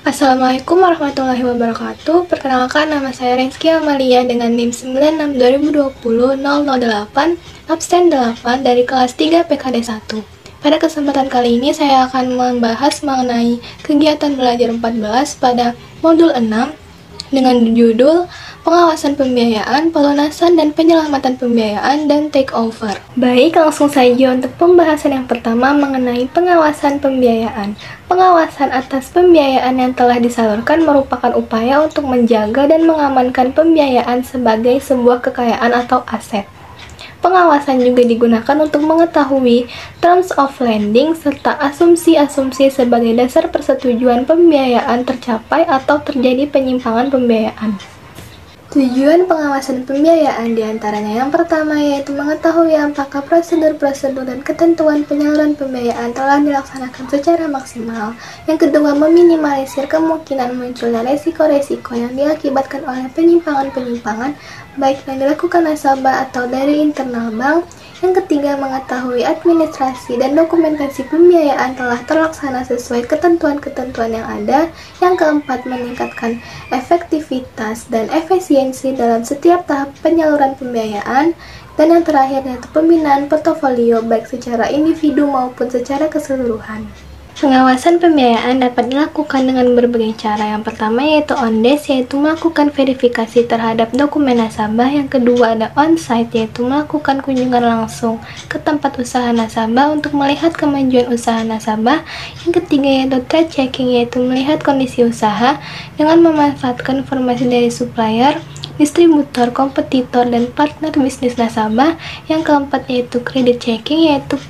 Assalamualaikum warahmatullahi wabarakatuh. Perkenalkan, nama saya Renski Amalia dengan NIM 96202008 absen 8 dari kelas 3 PKD 1. Pada kesempatan kali ini saya akan membahas mengenai kegiatan belajar 14 pada modul 6 dengan judul Pengawasan Pembiayaan, Pelunasan dan Penyelamatan Pembiayaan dan Takeover. Baik, langsung saja untuk pembahasan yang pertama mengenai pengawasan pembiayaan. Pengawasan atas pembiayaan yang telah disalurkan merupakan upaya untuk menjaga dan mengamankan pembiayaan sebagai sebuah kekayaan atau aset. Pengawasan juga digunakan untuk mengetahui terms of lending serta asumsi-asumsi sebagai dasar persetujuan pembiayaan tercapai atau terjadi penyimpangan pembiayaan. Tujuan pengawasan pembiayaan diantaranya yang pertama yaitu mengetahui apakah prosedur-prosedur dan ketentuan penyaluran pembiayaan telah dilaksanakan secara maksimal. Yang kedua, meminimalisir kemungkinan munculnya resiko-resiko yang diakibatkan oleh penyimpangan-penyimpangan baik yang dilakukan nasabah atau dari internal bank. Yang ketiga, mengetahui administrasi dan dokumentasi pembiayaan telah terlaksana sesuai ketentuan-ketentuan yang ada. Yang keempat, meningkatkan efektivitas dan efisiensi dalam setiap tahap penyaluran pembiayaan. Dan yang terakhir yaitu pembinaan portofolio baik secara individu maupun secara keseluruhan. Pengawasan pembiayaan dapat dilakukan dengan berbagai cara. Yang pertama yaitu on-desk, yaitu melakukan verifikasi terhadap dokumen nasabah. Yang kedua ada on-site, yaitu melakukan kunjungan langsung ke tempat usaha nasabah untuk melihat kemajuan usaha nasabah. Yang ketiga yaitu trade checking, yaitu melihat kondisi usaha dengan memanfaatkan informasi dari supplier, distributor, kompetitor, dan partner bisnis nasabah. Yang keempat yaitu credit checking, yaitu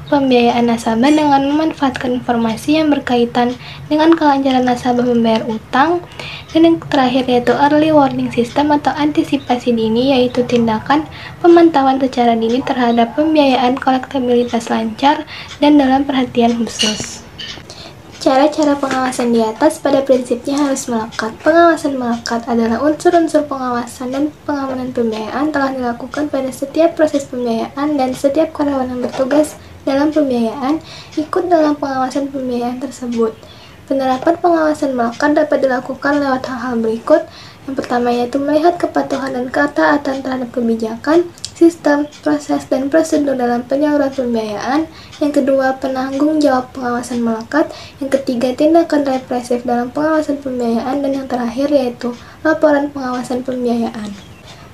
pembiayaan nasabah dengan memanfaatkan informasi yang berkaitan dengan kelancaran nasabah membayar utang. Dan yang terakhir yaitu early warning system atau antisipasi dini, yaitu tindakan pemantauan secara dini terhadap pembiayaan kolektabilitas lancar dan dalam perhatian khusus. Cara-cara pengawasan di atas pada prinsipnya harus melekat. Pengawasan melekat adalah unsur-unsur pengawasan dan pengamanan pembiayaan telah dilakukan pada setiap proses pembiayaan dan setiap karyawan yang bertugas dalam pembiayaan ikut dalam pengawasan pembiayaan tersebut. Penerapan pengawasan melekat dapat dilakukan lewat hal-hal berikut. Yang pertama yaitu melihat kepatuhan dan ketaatan terhadap kebijakan, sistem, proses, dan prosedur dalam penyaluran pembiayaan. Yang kedua, penanggung jawab pengawasan melekat. Yang ketiga, tindakan represif dalam pengawasan pembiayaan. Dan yang terakhir yaitu laporan pengawasan pembiayaan.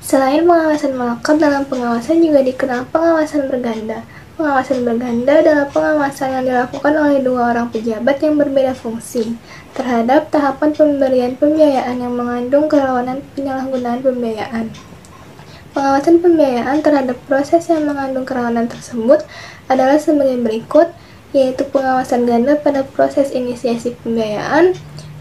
Selain pengawasan melekat, dalam pengawasan juga dikenal pengawasan berganda. Pengawasan berganda adalah pengawasan yang dilakukan oleh dua orang pejabat yang berbeda fungsi terhadap tahapan pemberian pembiayaan yang mengandung kerawanan penyalahgunaan pembiayaan. Pengawasan pembiayaan terhadap proses yang mengandung kerawanan tersebut adalah sebagai berikut, yaitu pengawasan ganda pada proses inisiasi pembiayaan,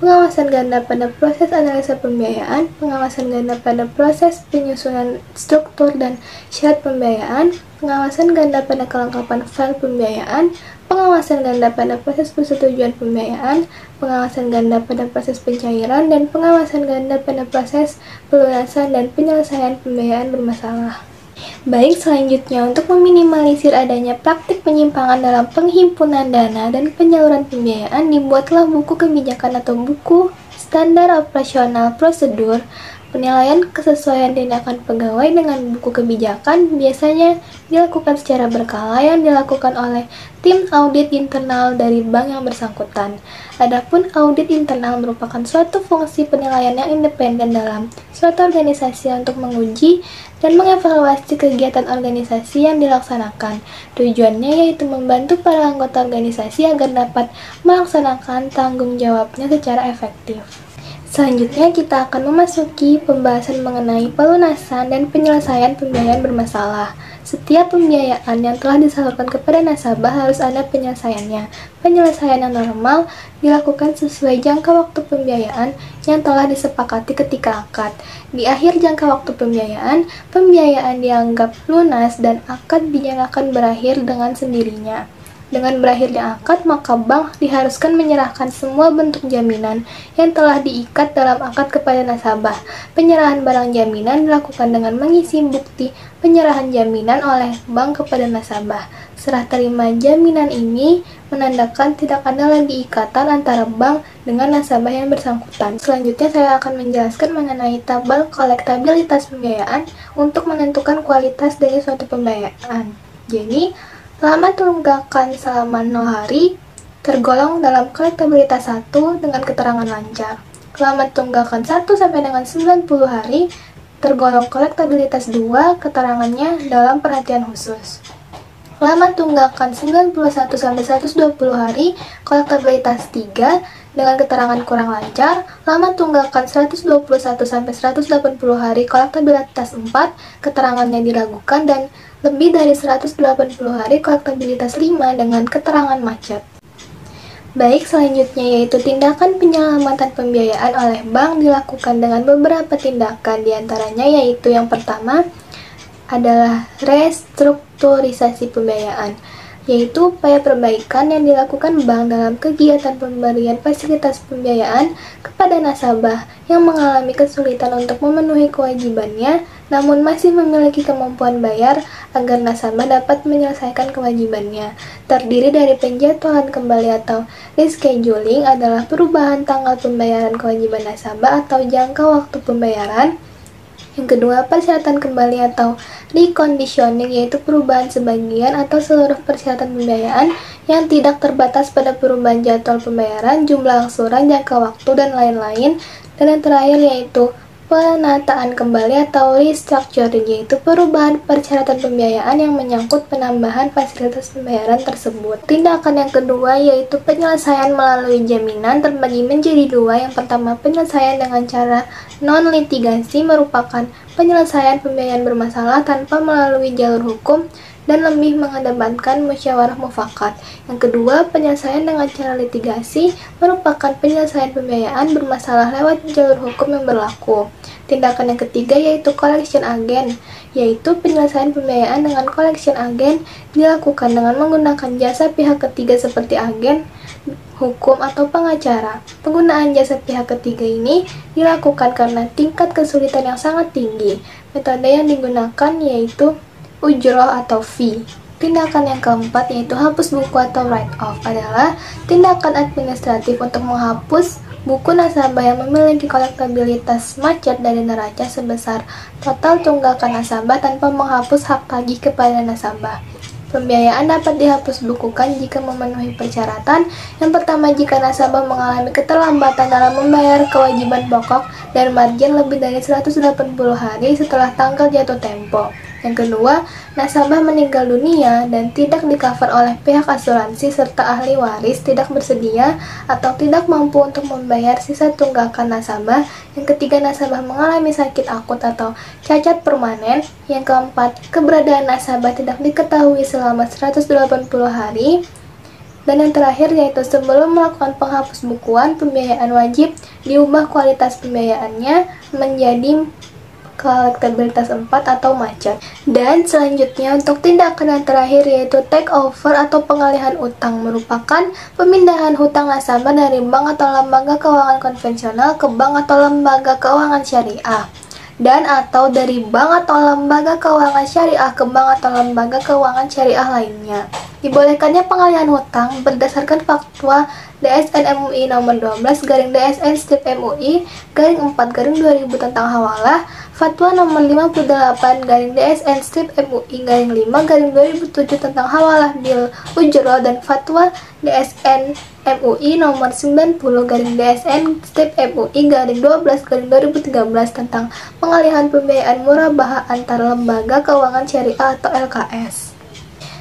pengawasan ganda pada proses analisa pembiayaan, pengawasan ganda pada proses penyusunan struktur dan syarat pembiayaan, pengawasan ganda pada kelengkapan file pembiayaan, pengawasan ganda pada proses persetujuan pembiayaan, pengawasan ganda pada proses pencairan, dan pengawasan ganda pada proses pelunasan dan penyelesaian pembiayaan bermasalah. Baik, selanjutnya untuk meminimalisir adanya praktik penyimpangan dalam penghimpunan dana dan penyaluran pembiayaan, dibuatlah buku kebijakan atau buku standar operasional prosedur penilaian kesesuaian tindakan pegawai dengan buku kebijakan. Biasanya dilakukan secara berkala yang dilakukan oleh tim audit internal dari bank yang bersangkutan. Adapun audit internal merupakan suatu fungsi penilaian yang independen dalam suatu organisasi untuk menguji dan mengevaluasi kegiatan organisasi yang dilaksanakan. Tujuannya yaitu membantu para anggota organisasi agar dapat melaksanakan tanggung jawabnya secara efektif. Selanjutnya kita akan memasuki pembahasan mengenai pelunasan dan penyelesaian pembiayaan bermasalah. Setiap pembiayaan yang telah disalurkan kepada nasabah harus ada penyelesaiannya. Penyelesaian yang normal dilakukan sesuai jangka waktu pembiayaan yang telah disepakati ketika akad. Di akhir jangka waktu pembiayaan dianggap lunas dan akad dinyatakan berakhir dengan sendirinya. Dengan berakhirnya akad, maka bank diharuskan menyerahkan semua bentuk jaminan yang telah diikat dalam akad kepada nasabah. Penyerahan barang jaminan dilakukan dengan mengisi bukti penyerahan jaminan oleh bank kepada nasabah. Serah terima jaminan ini menandakan tidak ada lagi ikatan antara bank dengan nasabah yang bersangkutan. Selanjutnya saya akan menjelaskan mengenai tabel kolektabilitas pembiayaan untuk menentukan kualitas dari suatu pembiayaan. Jadi, lama tunggakan selama 0 hari tergolong dalam kolektabilitas 1 dengan keterangan lancar. Lama tunggakan 1 sampai dengan 90 hari tergolong kolektabilitas 2, keterangannya dalam perhatian khusus. Lama tunggakan 91 sampai 120 hari kolektabilitas 3 dengan keterangan kurang lancar. Lama tunggakan 121 sampai 180 hari kolektabilitas 4, keterangannya diragukan, dan lebih dari 180 hari kolektabilitas 5 dengan keterangan macet. Baik, selanjutnya yaitu tindakan penyelamatan pembiayaan oleh bank dilakukan dengan beberapa tindakan, diantaranya yaitu yang pertama adalah restrukturisasi pembiayaan, yaitu upaya perbaikan yang dilakukan bank dalam kegiatan pemberian fasilitas pembiayaan kepada nasabah yang mengalami kesulitan untuk memenuhi kewajibannya namun masih memiliki kemampuan bayar agar nasabah dapat menyelesaikan kewajibannya. Terdiri dari penjadwalan kembali atau rescheduling adalah perubahan tanggal pembayaran kewajiban nasabah atau jangka waktu pembayaran. Yang kedua, persyaratan kembali atau reconditioning, yaitu perubahan sebagian atau seluruh persyaratan pembiayaan yang tidak terbatas pada perubahan jadwal pembayaran, jumlah angsuran, jangka waktu, dan lain-lain. Dan yang terakhir yaitu penataan kembali atau restructuring, yaitu perubahan persyaratan pembiayaan yang menyangkut penambahan fasilitas pembayaran tersebut. Tindakan yang kedua yaitu penyelesaian melalui jaminan terbagi menjadi dua. Yang pertama, penyelesaian dengan cara non-litigasi merupakan penyelesaian pembiayaan bermasalah tanpa melalui jalur hukum dan lebih mengedepankan musyawarah mufakat. Yang kedua, penyelesaian dengan cara litigasi merupakan penyelesaian pembiayaan bermasalah lewat jalur hukum yang berlaku. Tindakan yang ketiga yaitu collection agent, yaitu penyelesaian pembiayaan dengan collection agent dilakukan dengan menggunakan jasa pihak ketiga seperti agen hukum atau pengacara. Penggunaan jasa pihak ketiga ini dilakukan karena tingkat kesulitan yang sangat tinggi. Metode yang digunakan yaitu ujroh atau fee. Tindakan yang keempat yaitu hapus buku atau write off adalah tindakan administratif untuk menghapus buku nasabah yang memiliki kolektabilitas macet dari neraca sebesar total tunggakan nasabah tanpa menghapus hak tagih kepada nasabah. Pembiayaan dapat dihapus bukukan jika memenuhi persyaratan. Yang pertama, jika nasabah mengalami keterlambatan dalam membayar kewajiban pokok dan margin lebih dari 180 hari setelah tanggal jatuh tempo. Yang kedua, nasabah meninggal dunia dan tidak di-cover oleh pihak asuransi serta ahli waris tidak bersedia atau tidak mampu untuk membayar sisa tunggakan nasabah. Yang ketiga, nasabah mengalami sakit akut atau cacat permanen. Yang keempat, keberadaan nasabah tidak diketahui selama 180 hari. Dan yang terakhir yaitu sebelum melakukan penghapus bukuan, pembiayaan wajib diubah kualitas pembiayaannya menjadi kolektabilitas 4 atau macet. Dan selanjutnya untuk tindakan yang terakhir yaitu take over atau pengalihan utang, merupakan pemindahan hutang nasabah dari bank atau lembaga keuangan konvensional ke bank atau lembaga keuangan syariah, dan atau dari bank atau lembaga keuangan syariah ke bank atau lembaga keuangan syariah lainnya. Dibolehkannya pengalihan hutang berdasarkan fatwa DSN MUI nomor 12/DSN/MUI/4/2000 tentang hawalah, fatwa nomor 58/DSN/MUI/5/2007 tentang hawalah bil ujroh, dan fatwa DSN MUI nomor 90/DSN/MUI/12/2013 tentang pengalihan pembiayaan murabahah antar lembaga keuangan syariah atau LKS.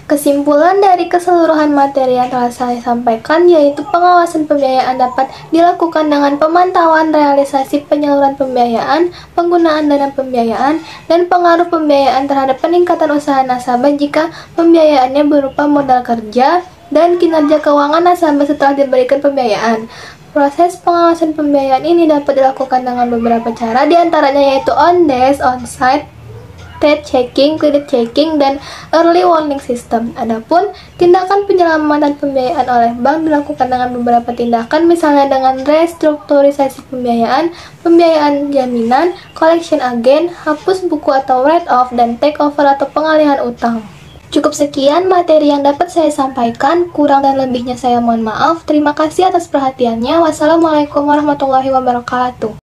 Kesimpulan dari keseluruhan materi yang telah saya sampaikan yaitu pengawasan pembiayaan dapat dilakukan dengan pemantauan realisasi penyaluran pembiayaan, penggunaan dana pembiayaan, dan pengaruh pembiayaan terhadap peningkatan usaha nasabah jika pembiayaannya berupa modal kerja dan kinerja keuangan nasabah setelah diberikan pembiayaan. Proses pengawasan pembiayaan ini dapat dilakukan dengan beberapa cara, diantaranya yaitu on-desk, on-site, threat checking, credit checking, dan early warning system. Adapun tindakan penyelamatan pembiayaan oleh bank dilakukan dengan beberapa tindakan, misalnya dengan restrukturisasi pembiayaan, pembiayaan jaminan, collection agent, hapus buku atau write off, dan take over atau pengalihan utang. Cukup sekian materi yang dapat saya sampaikan, kurang dan lebihnya saya mohon maaf. Terima kasih atas perhatiannya. Wassalamualaikum warahmatullahi wabarakatuh.